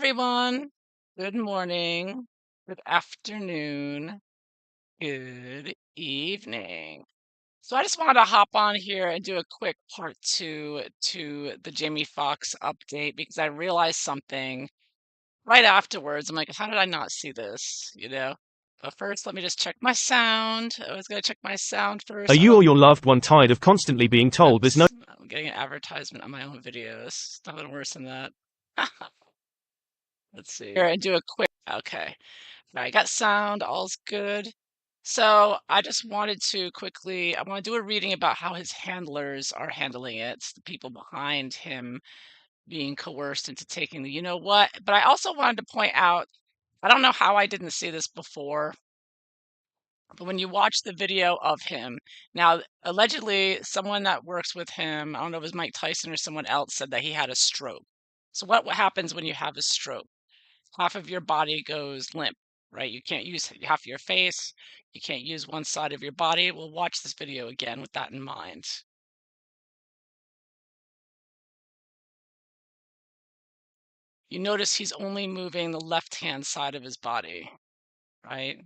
everyone. Good morning, good afternoon, good evening. So I just wanted to hop on here and do a quick part two to the Jamie Foxx update because I realized something right afterwards. I'm like, how did I not see this? But first, let me just check my sound. I was gonna check my sound Are first. you or your loved one tired of constantly being told there's no Oops, I'm getting an advertisement on my own videos. Nothing worse than that. Let's see here and do a quick. Okay. I got sound, all's good. So I just wanted to quickly, I want to do a reading about how his handlers are handling it, the people behind him being coerced into taking the you know what. But I also wanted to point out, I don't know how I didn't see this before, but when you watch the video of him, now allegedly someone that works with him, I don't know if it was Mike Tyson or someone else, said that he had a stroke. So what happens when you have a stroke? Half of your body goes limp, right? You can't use half your face. You can't use one side of your body. We'll watch this video again with that in mind. You notice he's only moving the left-hand side of his body, right?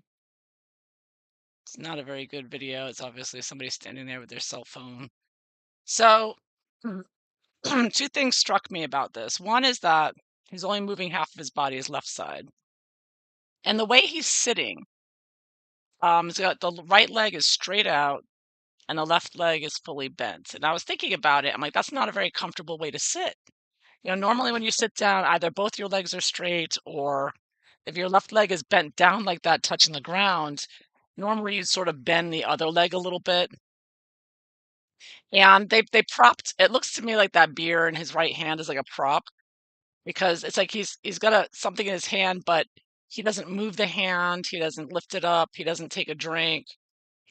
It's not a very good video. It's obviously somebody standing there with their cell phone. So, two things struck me about this. One is that he's only moving half of his body, his left side. And the way he's sitting, he's got the right leg is straight out and the left leg is fully bent. And I was thinking about it. I'm like, that's not a very comfortable way to sit. Normally when you sit down, either both your legs are straight, or if your left leg is bent down like that, touching the ground, normally you sort of bend the other leg a little bit. And they propped, it looks to me like that beer in his right hand is like a prop because it's like he's got something in his hand, but he doesn't move the hand, he doesn't lift it up, he doesn't take a drink.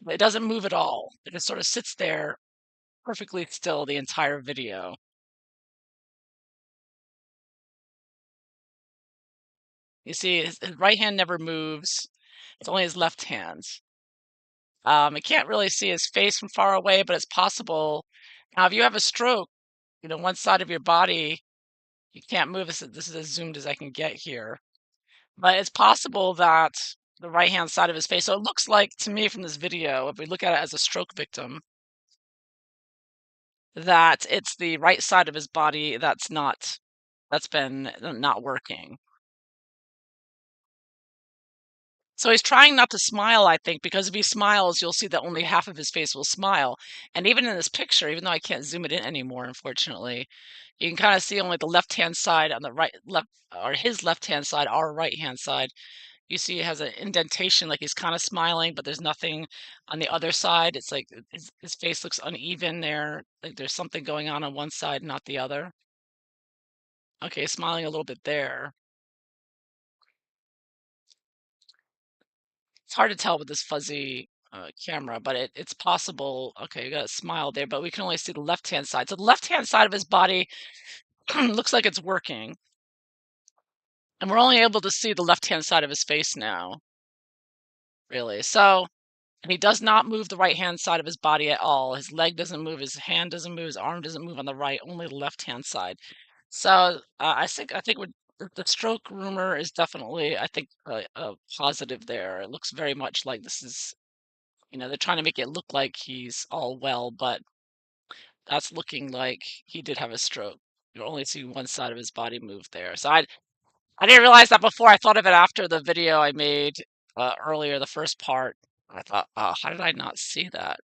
It doesn't move at all. It just sort of sits there perfectly still the entire video. You see, his right hand never moves. It's only his left hand. I can't really see his face from far away, but it's possible. Now, if you have a stroke, one side of your body, you can't move. This is as zoomed as I can get here. But it's possible that the right-hand side of his face, so it looks like to me from this video, if we look at it as a stroke victim, that it's the right side of his body that's been not working. So he's trying not to smile, I think, because if he smiles, you'll see that only half of his face will smile. And even in this picture, even though I can't zoom it in anymore, unfortunately, you can kind of see only the left-hand side on the left, or his left-hand side, our right-hand side. You see it has an indentation, like he's kind of smiling, but there's nothing on the other side. It's like his face looks uneven there. Like there's something going on one side, not the other. Okay, smiling a little bit there. It's hard to tell with this fuzzy camera, but it's possible. Okay, you got a smile there, but we can only see the left-hand side. So the left-hand side of his body looks like it's working. And we're only able to see the left-hand side of his face now, really. So he does not move the right-hand side of his body at all. His leg doesn't move, his hand doesn't move, his arm doesn't move on the right, only the left-hand side. So I think the stroke rumor is definitely, I think, a positive there. It looks very much like this is. They're trying to make it look like he's all well, but that's looking like he did have a stroke. You only see one side of his body move there. So I didn't realize that before. I thought of it after the video I made earlier, the first part. I thought, oh, how did I not see that?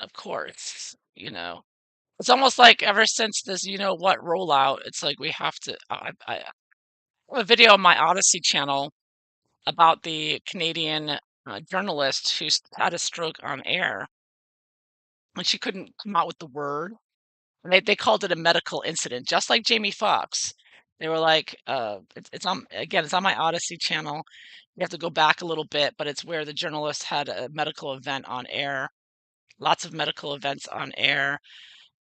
Of course. It's almost like ever since this, what rollout, it's like we have to. I have a video on my Odyssey channel about the Canadian journalist who had a stroke on air, and she couldn't come out with the word. And they called it a medical incident, just like Jamie Foxx. They were like, it's on again, it's on my Odyssey channel. You have to go back a little bit, but it's where the journalist had a medical event on air. Lots of medical events on air,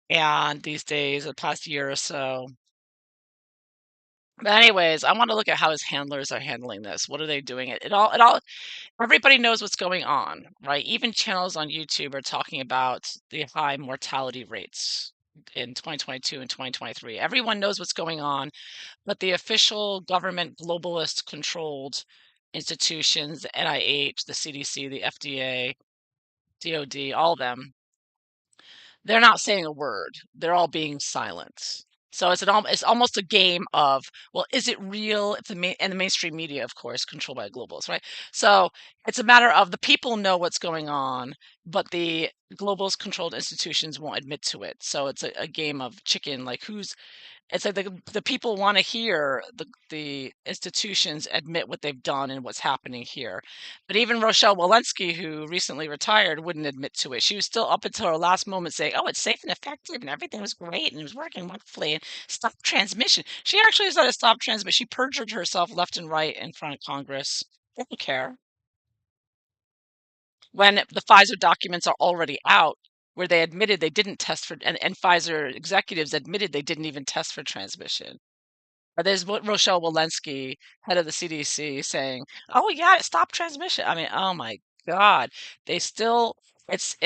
and these days, the past year or so. But anyways, I want to look at how his handlers are handling this. What are they doing? It all. Everybody knows what's going on, right? Even channels on YouTube are talking about the high mortality rates. in 2022 and 2023. Everyone knows what's going on, but the official government globalist controlled institutions, the NIH, the CDC, the FDA, DOD, all of them, they're not saying a word. They're all being silent. So it's almost a game of, well, is it real? If and the mainstream media, of course, controlled by globalists, right? So it's a matter of the people know what's going on, but the globalist controlled institutions won't admit to it. So it's a game of chicken, like who's it's like the people want to hear the institutions admit what they've done and what's happening here. But even Rochelle Walensky, who recently retired, wouldn't admit to it. She was still up until her last moment saying, "Oh, it's safe and effective, and everything was great, and it was working wonderfully, and stop transmission." She actually said to stop transmission. She perjured herself left and right in front of Congress. They don't care when the Pfizer documents are already out, where they admitted they didn't test for, and Pfizer executives admitted they didn't even test for transmission. There's Rochelle Walensky, head of the CDC, saying, "Oh yeah, stop transmission." I mean, oh my God, they still. It's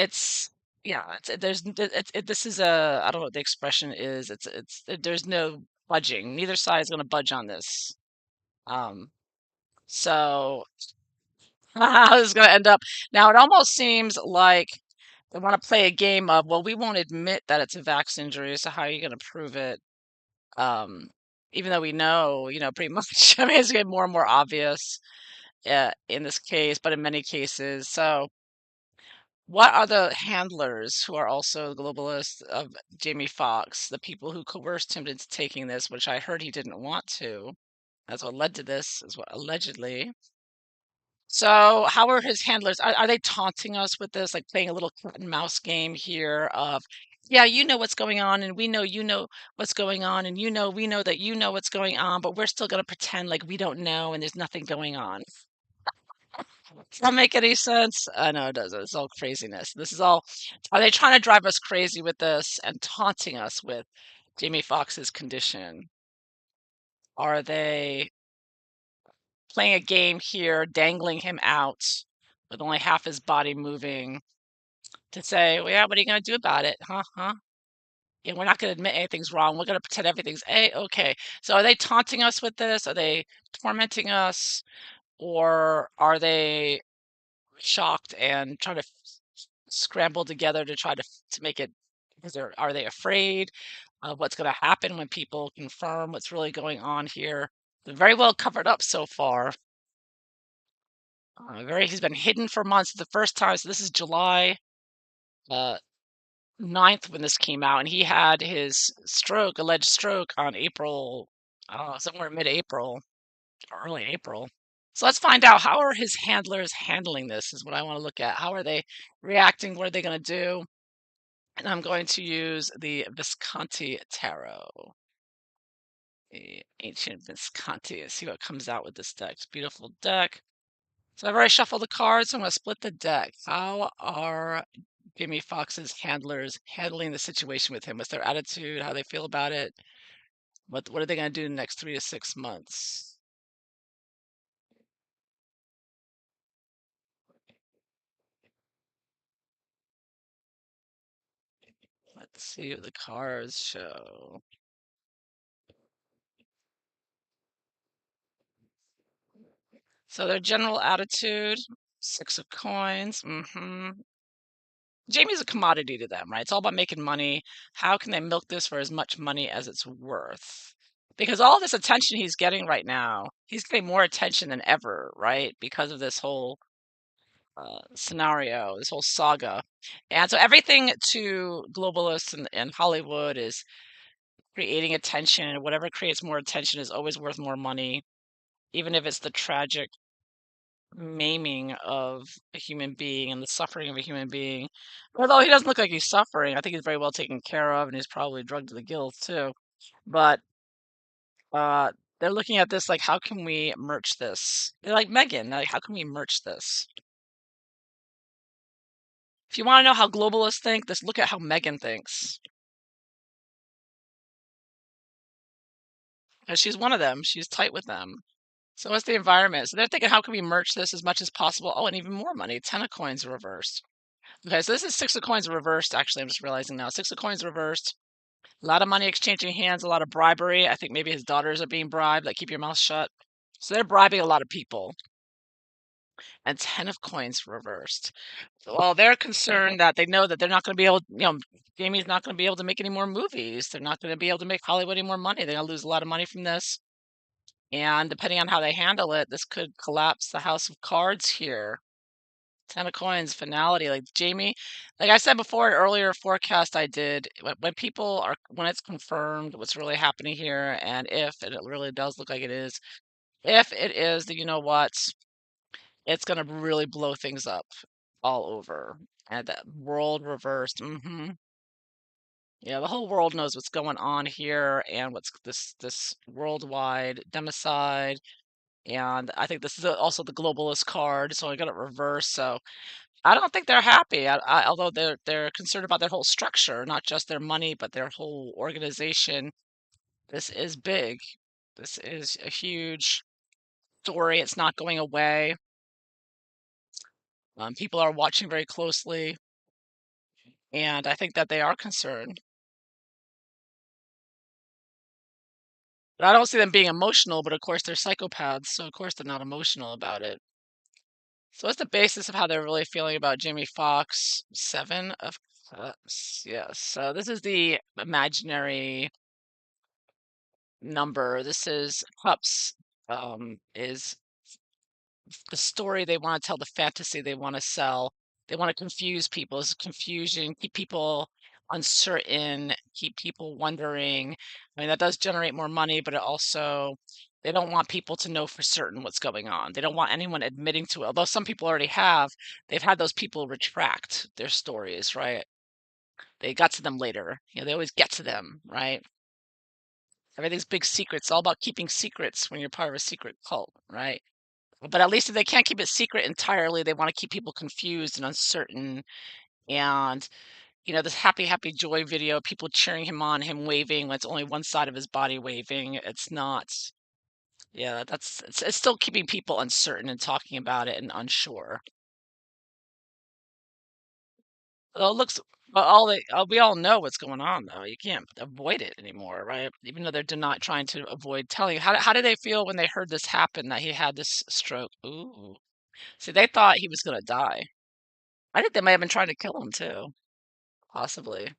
yeah. This is a. I don't know what the expression is. There's no budging. Neither side is going to budge on this. Um. So how this is going to end up. Now it almost seems like they want to play a game of, well, we won't admit that it's a vax injury, so how are you going to prove it? Um, Even though we know, pretty much, I mean, it's getting more and more obvious in this case, but in many cases. So, what are the handlers who are also globalists of Jamie Foxx, the people who coerced him into taking this, which I heard he didn't want to? That's what led to this, is what allegedly. So, how are his handlers? Are they taunting us with this, like playing a little cat and mouse game here of, yeah, you know what's going on, and we know you know what's going on, and we know that you know what's going on, but we're still going to pretend like we don't know and there's nothing going on. Does that make any sense? I know it doesn't. It's all craziness. This is all, are they trying to drive us crazy with this and taunting us with Jamie Foxx's condition? Are they playing a game here, dangling him out with only half his body moving? To say, "Well, yeah, what are you gonna do about it? Huh? Huh? Yeah, we're not gonna admit anything's wrong. We're gonna pretend everything's A-okay." So are they taunting us with this? Are they tormenting us? Or are they shocked and trying to scramble together to try to make it, because are they afraid of what's gonna happen when people confirm what's really going on here? They're very well covered up so far. He's been hidden for months. The first time, so this is July, uh, 9th when this came out, and he had his alleged stroke on April, I don't know, somewhere mid-April, early April. So let's find out, how are his handlers handling this is what I want to look at. How are they reacting? What are they going to do? And I'm going to use the Visconti Tarot, the ancient Visconti, and see what comes out with this deck. It's a beautiful deck. So I've already shuffled the cards, so I'm going to split the deck. How are Jamie Foxx's handlers handling the situation with him? What's their attitude? How they feel about it? What are they going to do in the next 3 to 6 months? Let's see what the cards show. So their general attitude, 6 of coins. Jamie's a commodity to them, right? It's all about making money. How can they milk this for as much money as it's worth? Because all this attention he's getting right now, he's getting more attention than ever, right? Because of this whole scenario, this whole saga. And so everything to globalists and Hollywood is creating attention. Whatever creates more attention is always worth more money, even if it's the tragic maiming of a human being and the suffering of a human being. Although he doesn't look like he's suffering, I think he's very well taken care of, and he's probably drugged to the gills too. But uh, they're looking at this like, how can we merch this? They're like Megan, like, how can we merch this? If you want to know how globalists think, just look at how Megan thinks. She's one of them. She's tight with them. So what's the environment? So they're thinking, how can we merch this as much as possible? Oh, and even more money. 10 of coins reversed. Okay, so this is 6 of coins reversed. Actually, I'm just realizing now. 6 of coins reversed. A lot of money exchanging hands, a lot of bribery. I think maybe his daughters are being bribed, like keep your mouth shut. So they're bribing a lot of people. And 10 of coins reversed. Well, they're concerned that they know that they're not going to be able, Jamie's not going to be able to make any more movies. They're not going to be able to make Hollywood any more money. They're going to lose a lot of money from this. And depending on how they handle it, this could collapse the house of cards here. 10 of coins, finality. Like Jamie, like I said before, an earlier forecast I did, when it's confirmed what's really happening here, and if, and it really does look like it is, if it is the you know what, it's gonna really blow things up all over. And that world reversed. Yeah, the whole world knows what's going on here and what's this worldwide democide. And I think this is also the globalist card, so I got it reversed. So I don't think they're happy. Although they're concerned about their whole structure, not just their money, but their whole organization. This is big. This is a huge story. It's not going away. People are watching very closely, and I think that they are concerned. But I don't see them being emotional, but of course they're psychopaths, so of course they're not emotional about it. So what's the basis of how they're really feeling about Jamie Foxx? Seven of Cups. Yes. So this is the imaginary number. This is Cups, is the story they want to tell, the fantasy they want to sell. They want to confuse people. It's confusion, keep people uncertain, keep people wondering. I mean, that does generate more money, but it also, they don't want people to know for certain what's going on. They don't want anyone admitting to it. Although some people already have, they've had those people retract their stories, right? They got to them later. They always get to them, right? Everything's big secrets. It's all about keeping secrets when you're part of a secret cult, right? But at least if they can't keep it secret entirely, they want to keep people confused and uncertain. And, this happy, happy joy video, people cheering him on, him waving when it's only one side of his body waving. It's not, yeah, it's still keeping people uncertain and talking about it and unsure. Well, it looks, but we all know what's going on though. You can't avoid it anymore, right? Even though they're not trying to avoid telling you. How did they feel when they heard this happen, that he had this stroke? Ooh. See, they thought he was gonna die. I think they might have been trying to kill him too, possibly.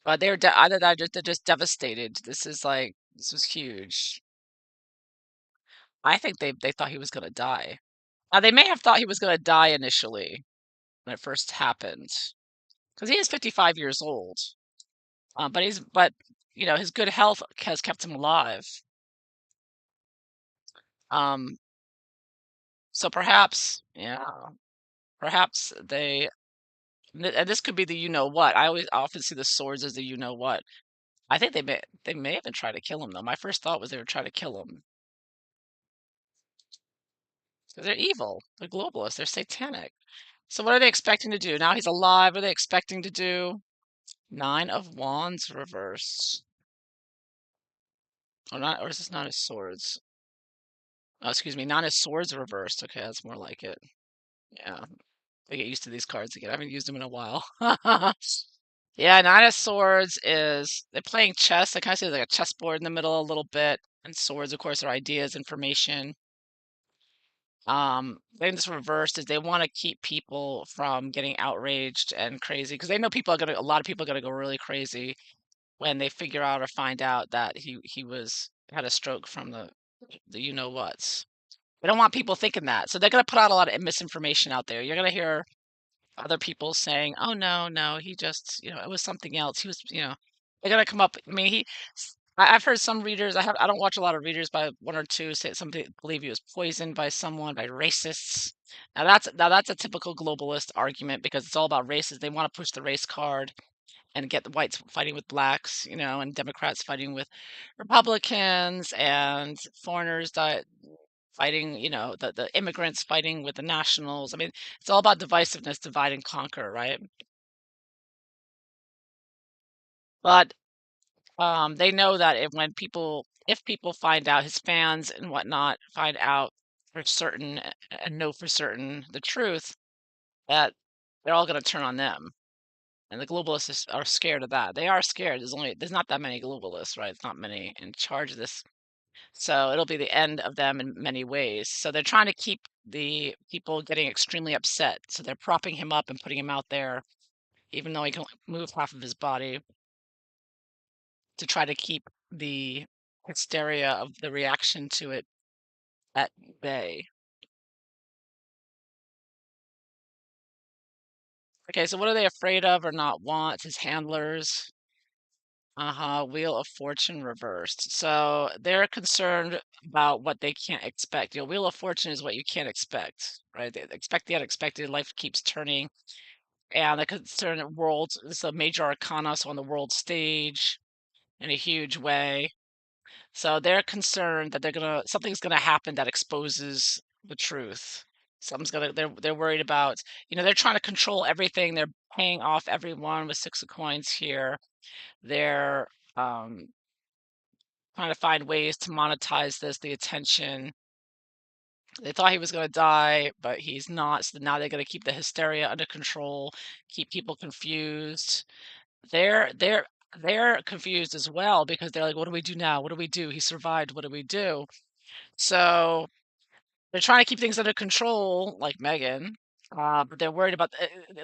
But either that or they're just devastated. This was huge. I think they thought he was gonna die. Now they may have thought he was gonna die initially when it first happened, because he is 55 years old. But his good health has kept him alive. Um, so perhaps, yeah, perhaps and this could be the you know what. I always often see the swords as the you know what. I think they may have been trying to kill him though. My first thought was they were trying to kill him. 'Cause they're evil. They're globalists. They're satanic. So what are they expecting to do? Now he's alive. What are they expecting to do? Nine of Wands reversed. Or not, or is this Nine of Swords? Oh, excuse me. Nine of Swords reversed. Okay, that's more like it. Yeah. I get used to these cards again. I haven't used them in a while. Yeah, Nine of Swords is they're playing chess. I kind of see like a chessboard in the middle a little bit. And swords, of course, are ideas, information. Getting this reversed is they want to keep people from getting outraged and crazy because they know a lot of people are gonna go really crazy when they figure out or find out that he had a stroke from the you know what's. They don't want people thinking that, so they're gonna put out a lot of misinformation out there. You're gonna hear other people saying, "Oh no, no, he just, it was something else. He was, they're gonna come up. I mean, I've heard some readers. I don't watch a lot of readers, by one or two say somebody believe he was poisoned by someone, by racists. Now that's a typical globalist argument because it's all about races. They want to push the race card and get the whites fighting with blacks, and Democrats fighting with Republicans and foreigners that fighting, the immigrants fighting with the nationals. I mean, it's all about divisiveness, divide and conquer, right? But they know that if people find out, his fans and whatnot find out for certain and know for certain the truth, that they're all going to turn on them. And the globalists are scared of that. They are scared. There's not that many globalists, right? It's not many in charge of this. So it'll be the end of them in many ways. So they're trying to keep the people getting extremely upset. So they're propping him up and putting him out there, even though he can move half of his body, to try to keep the hysteria of the reaction to it at bay. Okay, so what are they afraid of or not want? His handlers. Uh-huh, Wheel of Fortune reversed. So they're concerned about what they can't expect. Wheel of Fortune is what you can't expect, right? They expect the unexpected. Life keeps turning. And the concern of worlds is a major arcana, so on the world stage in a huge way. So they're concerned that something's gonna happen that exposes the truth. They're worried about, they're trying to control everything. They're paying off everyone with Six of Coins here. They're um trying to find ways to monetize the attention. They thought he was going to die, but he's not. So now they're going to keep the hysteria under control, keep people confused. They're confused as well because they're like, what do we do now? What do we do? He survived. What do we do? So they're trying to keep things under control, like Megan, but they're worried about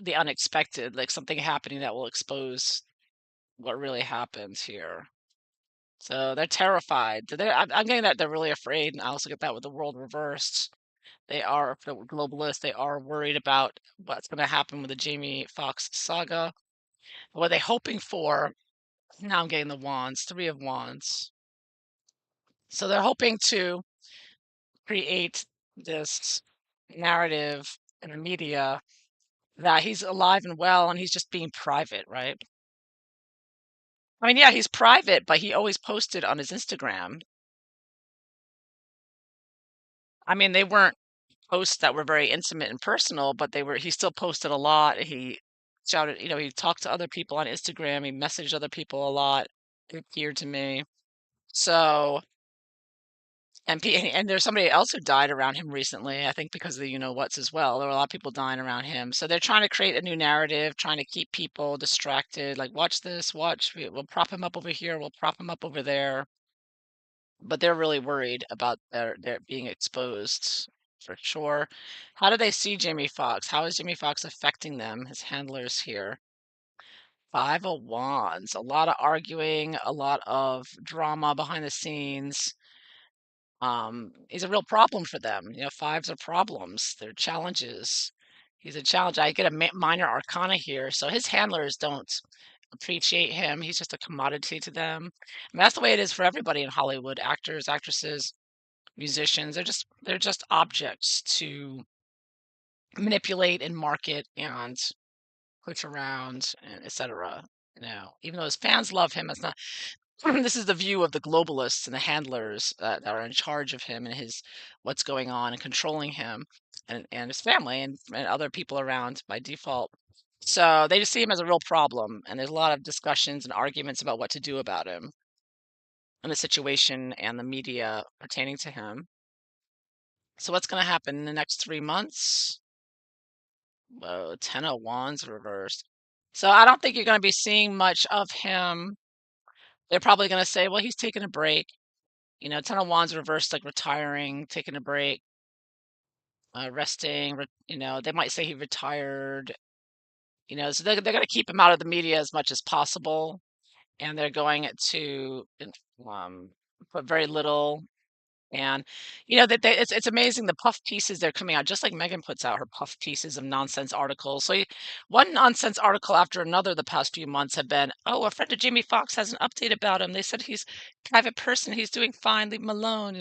the unexpected, like something happening that will expose what really happened here. So they're terrified. I'm getting that they're really afraid, and I also get that with the world reversed. They are the globalists. They are worried about what's going to happen with the Jamie Foxx saga. What are they hoping for? Now I'm getting the wands, Three of Wands. So they're hoping to create this narrative in the media that he's alive and well, and he's just being private, right? I mean, yeah, he's private, but he always posted on his Instagram. I mean, they weren't posts that were very intimate and personal, but he still posted a lot. He shouted, he talked to other people on Instagram. He messaged other people a lot. It appeared to me. So, and there's somebody else who died around him recently, I think because of the whats as well. There were a lot of people dying around him. So they're trying to create a new narrative, trying to keep people distracted. Like, watch this, we'll prop him up over here, we'll prop him up over there. But they're really worried about their being exposed for sure. How do they see Jamie Foxx? How is Jamie Foxx affecting them, his handlers here? Five of Wands, a lot of arguing, a lot of drama behind the scenes. He's a real problem for them. Fives are problems. They're challenges. He's a challenge. I get a minor arcana here, so his handlers don't appreciate him. He's just a commodity to them. I mean, that's the way it is for everybody in Hollywood, actors, actresses, musicians. They're just objects to manipulate and market and push around and etc. Even though his fans love him, it's not. This is the view of the globalists and the handlers that are in charge of him and his what's going on and controlling him and his family and other people around by default. So they just see him as a real problem, and there's a lot of discussions and arguments about what to do about him and the situation and the media pertaining to him. So what's going to happen in the next 3 months? Whoa, Ten of Wands reversed. So I don't think you're going to be seeing much of him. They're probably going to say, well, he's taking a break. Ten of Wands reversed, like retiring, taking a break, resting. They might say he retired. So they're going to keep him out of the media as much as possible, and they're going to um, put very little. And it's amazing the puff pieces they're coming out, just like Megan puts out her puff pieces of nonsense articles. So one nonsense article after another the past few months have been, oh, a friend of Jamie Foxx has an update about him. They said he's a private person, he's doing fine, leave him alone.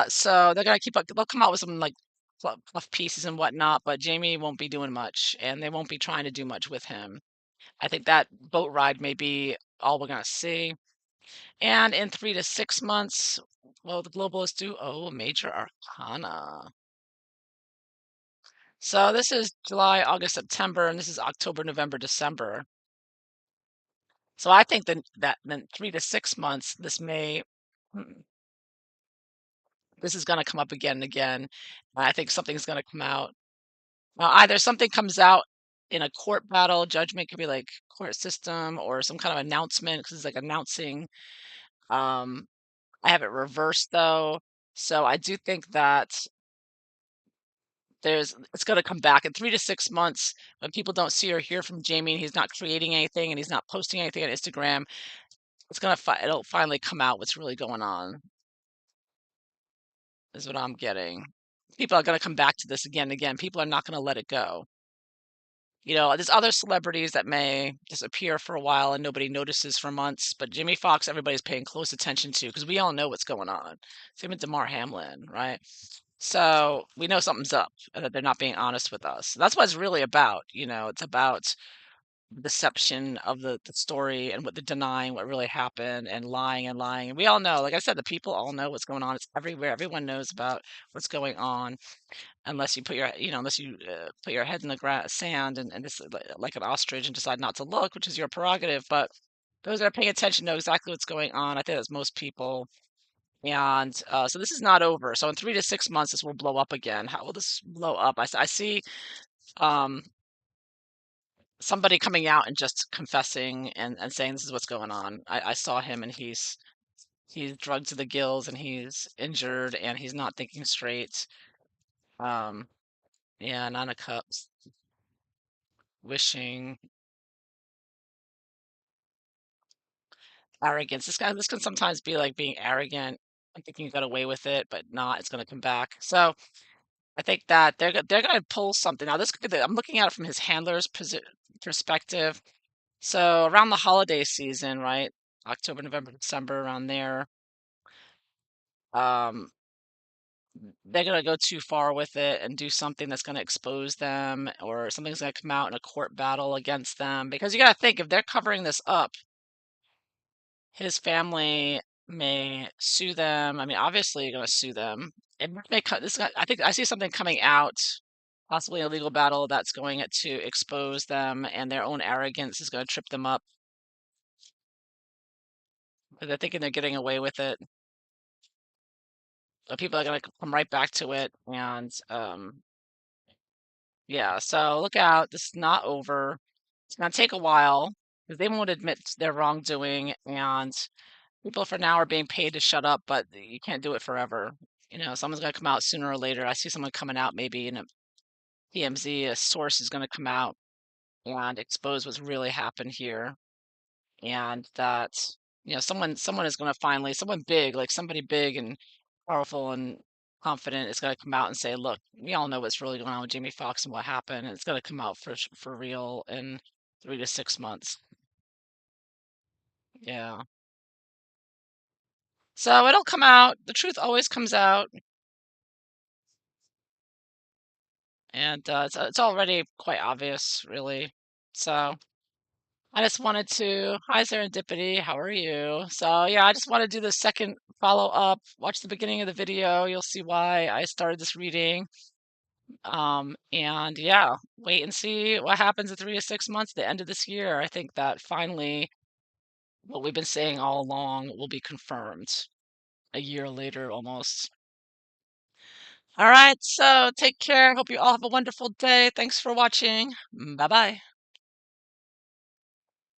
So they're gonna they'll come out with some like puff pieces and whatnot, but Jamie won't be doing much, and they won't be trying to do much with him. I think that boat ride may be all we're gonna see. And in 3 to 6 months, well, the globalists do a major arcana. So this is July, August, September, and this is October, November, December. So I think that in 3 to 6 months, this is going to come up again and again. I think something's going to come out. Either something comes out in a court battle. Judgment could be like court system or some kind of announcement because it's like announcing. Um, I have it reversed though. So I do think that it's going to come back in 3 to 6 months when people don't see or hear from Jamie and he's not creating anything and he's not posting anything on Instagram. It'll finally come out what's really going on, is what I'm getting. People are going to come back to this again and again. People are not going to let it go. There's other celebrities that may disappear for a while and nobody notices for months, but Jimmy Fox, everybody's paying close attention to because we all know what's going on. Same with Damar Hamlin, right? So we know something's up and that they're not being honest with us. That's what it's really about. It's about deception of the story and what they're denying what really happened and lying and lying. And we all know, like I said, the people all know what's going on. It's everywhere. Everyone knows about what's going on unless you put your head in the sand and just like an ostrich and decide not to look, which is your prerogative. But those that are paying attention know exactly what's going on. I think that's most people. And so this is not over. So in 3 to 6 months, this will blow up again. How will this blow up? I see um, somebody coming out and just confessing and saying this is what's going on. I saw him and he's drugged to the gills and he's injured and he's not thinking straight. Um, yeah, Nine of Cups, wishing, arrogance. This can sometimes be like being arrogant and thinking you got away with it, but not. It's going to come back. So I think that they're going to pull something. Now this could be I'm looking at it from his handler's perspective. So around the holiday season, right? October, November, December, around there. Um, they're gonna go too far with it and do something that's gonna expose them, or something's gonna come out in a court battle against them. Because you gotta think, if they're covering this up, his family may sue them. I mean, obviously, you're gonna sue them. It may cut this. I think I see something coming out, possibly a legal battle that's going to expose them, and their own arrogance is gonna trip them up. But they're thinking they're getting away with it. But people are gonna come right back to it, and yeah, so look out. This is not over. It's gonna take a while because they won't admit their wrongdoing, and people for now are being paid to shut up, but you can't do it forever. Someone's gonna come out sooner or later. I see someone coming out maybe in a TMZ, a source is gonna come out and expose what's really happened here, and that someone is going to finally, someone big, like somebody big and powerful and confident, is going to come out and say, look, we all know what's really going on with Jamie Foxx and what happened, and it's going to come out for real in 3 to 6 months. Yeah, so it'll come out. The truth always comes out, and it's already quite obvious, really. So I just wanted to, hi Serendipity, how are you? So yeah, I just want to do the second follow up. Watch the beginning of the video. You'll see why I started this reading. And yeah, wait and see what happens in 3 to 6 months, the end of this year. I think that finally what we've been saying all along will be confirmed a year later almost. All right, so take care. Hope you all have a wonderful day. Thanks for watching. Bye bye.